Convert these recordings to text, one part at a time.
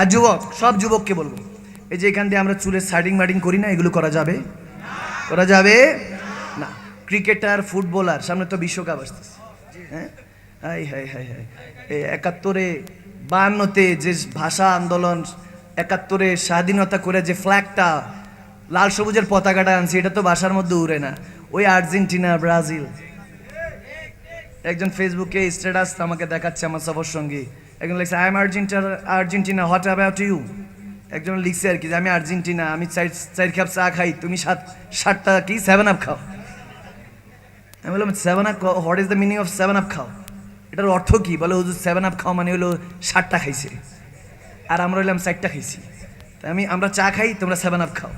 আর যুবক, সব যুবককে বলবো, এই যে এখান দিয়ে আমরা চুলের সাইডিং মাইডিং করি না, এগুলো করা যাবে? করা যাবে না। ক্রিকেটার, ফুটবলার, সামনে তো বিশ্বকাপ আসতেছে, হ্যাঁ, হাই হাই হাই হাই, এই 71-এ 52-তে যে ভাষা আন্দোলন, 71-এ স্বাধীনতা করে যে ফ্ল্যাগটা, লাল সবুজের পতাকাটা আনছি, এটা তো ভাষার মধ্যে উড়ে না। ওই আর্জেন্টিনা, ব্রাজিল, একজন ফেসবুকে স্ট্যাটাস আমাকে দেখাচ্ছে, আমার সফর সঙ্গী একজন লিখছে, I am Argentina, what about you? একজন লিখছে আর কি যে আমি আর্জেন্টিনা, আমি 4 কাপ চা খাই, তুমি 7টা কি 7 আপ খাও। আমি বললাম 7 up, what is the meaning of 7 up খাও? এটার অর্থ কি? বলে হুজুর 7 আপ খাও মানে হলো 7টা খাইছে, আর আমরা হইলাম 4টা খাইছি। তাই আমরা চা খাই, তোমরা 7 আপ খাও।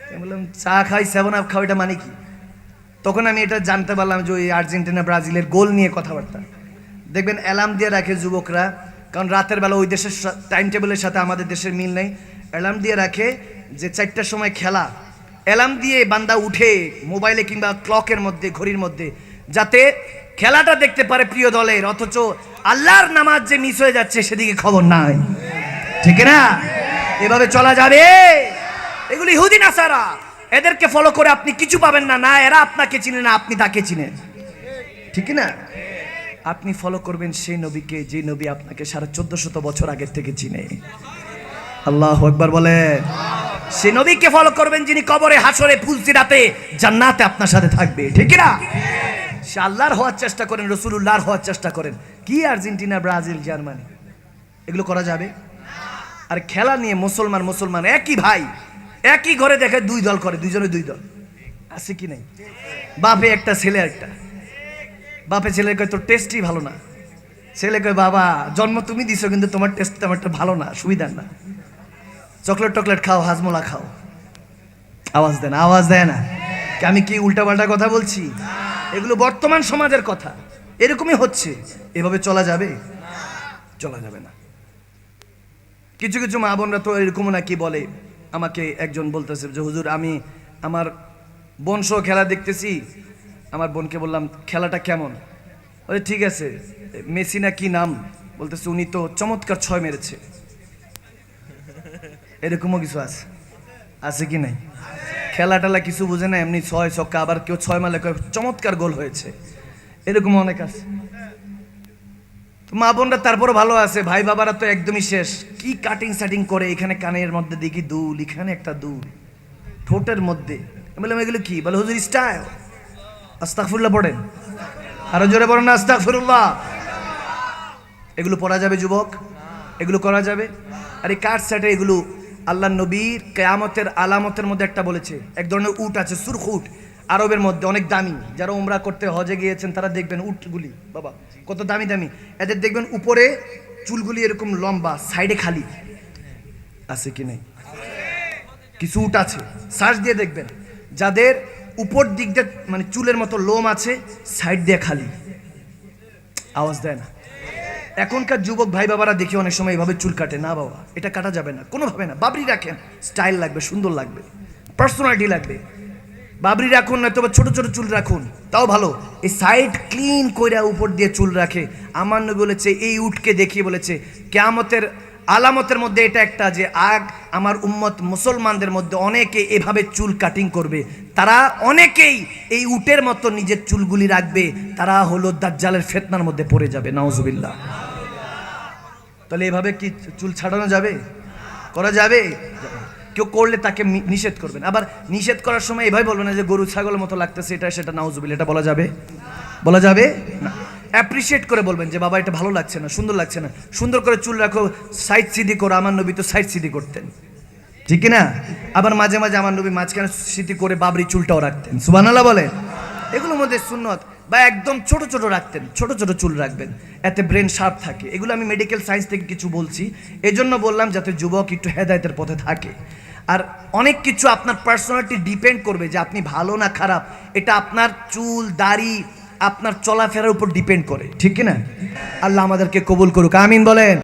আমি বললাম চা খাই 7 আপ খাও, এটা মানে কি? তখন আমি এটা জানতে পারলাম যে ওই আর্জেন্টিনা ব্রাজিলের গোল নিয়ে কথাবার্তা। দেখবেন অ্যালার্ম দিয়ে রাখে যুবকরা, কারণ রাতের বেলা ওই দেশের টাইম টেবিলের সাথে আমাদের দেশের মিল নেই। অ্যালার্ম দিয়ে রাখে যে 4টার সময় খেলা, অ্যালার্ম দিয়ে বান্দা উঠে মোবাইলে কিংবা ক্লকের মধ্যে, ঘড়ির মধ্যে, যাতে খেলাটা দেখতে পারে প্রিয় দলের, অথচ আল্লাহর নামাজ যে মিস হয়ে যাচ্ছে সেদিকে খবর নাই। ঠিক না? এভাবে চলা যাবে? এগুলি ইহুদি নাসারা, এদেরকে ফলো করে আপনি কিছু পাবেন না। না এরা আপনাকে চিনে, না আপনি তাকে চিনেন। ঠিক না? আপনি ফলো করবেন সেই নবীকে, যে নবী আপনাকে 1450 বছর আগের থেকে চিনে। আল্লাহু আকবার বলে। সেই নবীকে ফলো করবেন যিনি কবরে, হাসরে, ফুলসিরাতে, জান্নাতে আপনার সাথে থাকবে। ঠিক না? সে আল্লাহর হওয়ার চেষ্টা করেন, রাসূলুল্লাহর হওয়ার চেষ্টা করেন। কি আর্জেন্টিনা, ব্রাজিল, জার্মানি, এগুলো করা যাবে? আর খেলা নিয়ে মুসলমান একই ভাই, একই ঘরে দেখে 2 দল করে, দুইজনে 2 দল আছে কি নাই? বাপে একটা, ছেলে একটা। বাপে ছেলে কয় তোর টেস্টই ভালো না, ছেলে কয় বাবা জন্ম তুমি দিছো কিন্তু তোমার টেস্ট আমারটা ভালো না, সুবিধার না। চকলেট খাও, হাজমোলা খাও। আওয়াজ দেয় না। আমি কি উল্টাপাল্টা কথা বলছি? এগুলো বর্তমান সমাজের কথা, এরকমই হচ্ছে। এভাবে চলা যাবে? চলা যাবে না। কিছু কিছু মা বোনরা তো এরকম নাকি বলে, আমাকে একজন বলতেছে যে হুজুর আমি আমার বোন সহ খেলা দেখতেছি, আমার বোনকে বললাম খেলাটা কেমন? বলে ঠিক আছে, মেসি না কি নাম, বলতেছে উনি তো চমৎকার 6 মেরেছে। এরকমও কিছু আছে কি নাই? খেলা টেলা কিছু বুঝে না, এমনি 6 ছক্কা, আবার কেউ 6 মারলে চমৎকার গোল হয়েছে, এরকম অনেক আছে। তো মা বোনরা তারপরও ভালো আছে, ভাই বাবারা তো একদমই শেষ। কি কাটিং সাটিং করে, এখানে কানের মধ্যে দেখি দুল, এখানে একটা দুল, ঠোঁটের মধ্যে। আমি বললাম এগুলো কি? বলে হুজুর স্টাইল। আস্তাগফিরুল্লাহ পড়েন, আরো জোরে পড়েন না আস্তাগফিরুল্লাহ। এগুলো পড়া যাবে যুবক? এগুলো করা যাবে? আর এই কাঠ সেটে এগুলো আল্লাহ নবীর কিয়ামতের আলামতের মধ্যে একটা বলেছে, এক ধরনের উট আছে, সুরখ উট, আরবের মধ্যে অনেক দামি। যারা উমরা করতে হজে গিয়েছেন তারা দেখবেন উটগুলি, বাবা কত দামি দামি। এদের দেখবেন উপরে চুলগুলি এরকম লম্বা, সাইডে খালি। আছে কি নাই? কিছু উট আছে, সার্চ দিয়ে দেখবেন, যাদের উপর দিক দিয়ে মানে চুলের মতো লোম আছে, সাইড দিয়ে খালি। আওয়াজ দেয় না। এখনকার যুবক ভাই বাবারা দেখি অনেক সময় এভাবে চুল কাটে। না বাবা, এটা কাটা যাবে না কোনোভাবে না। বাবরি রাখেন, স্টাইল লাগবে, সুন্দর লাগবে, পার্সোনালিটি লাগবে। বাবরি রাখুন, নয়তো ছোট ছোট চুল রাখুন, তাও ভালো। এই সাইড ক্লিন কইরা উপর দিয়ে চুল রাখে। আমার নবী বলেছে, এই উটকে দেখিয়ে বলেছে কিয়ামতের আলামতের মধ্যে এটা একটা, যে আমার উম্মত মুসলমানদের মধ্যে অনেকে এভাবে চুল কাটিং করবে। তারা অনেকেই এই উটের মতো নিজের চুলগুলি রাখবে, তারা হলো দাজ্জালের ফিতনার মধ্যে পড়ে যাবে। নাউজুবিল্লাহ। তাহলে এভাবে কি চুল ছাড়ানো যাবে? করা যাবে? কেউ করলে তাকে নিষেধ করবেন। আবার নিষেধ করার সময় এভাবে বলবেন না যে গরু ছাগলের মতো লাগতেছে, এটা সেটা, নাউজুবিল্লাহ। এটা বলা যাবে? বলা যাবে না। অ্যাপ্রিসিয়েট করে বলবেন যে বাবা এটা ভালো লাগছে না, সুন্দর লাগছে না, সুন্দর করে চুল রাখো, সাইড সিধি করো। আমার নবী তো সাইড সিধি করতেন, ঠিক না? আবার মাঝে মাঝে আমার নবী মাঝখানে সিধি করে বাবরি চুলটাও রাখতেন। সুবহানাল্লাহ বলেন। এগুলোর মধ্যে সুন্নত। বা একদম ছোট ছোট রাখতেন, ছোট ছোট চুল রাখবেন, এতে ব্রেন শার্প থাকে। এগুলো আমি মেডিকেল সায়েন্স থেকে কিছু বলছি, এজন্য বললাম যাতে যুবক একটু হেদায়েতের পথে থাকে। আর অনেক কিছু আপনার পার্সোনালিটি ডিপেন্ড করবে যে আপনি ভালো না খারাপ, এটা আপনার চুল দাড়ি, আপনার চলাফেরার উপর ডিপেন্ড করে, ঠিক না? আল্লাহ আমাদেরকে কবুল করুক, আমিন বলেন।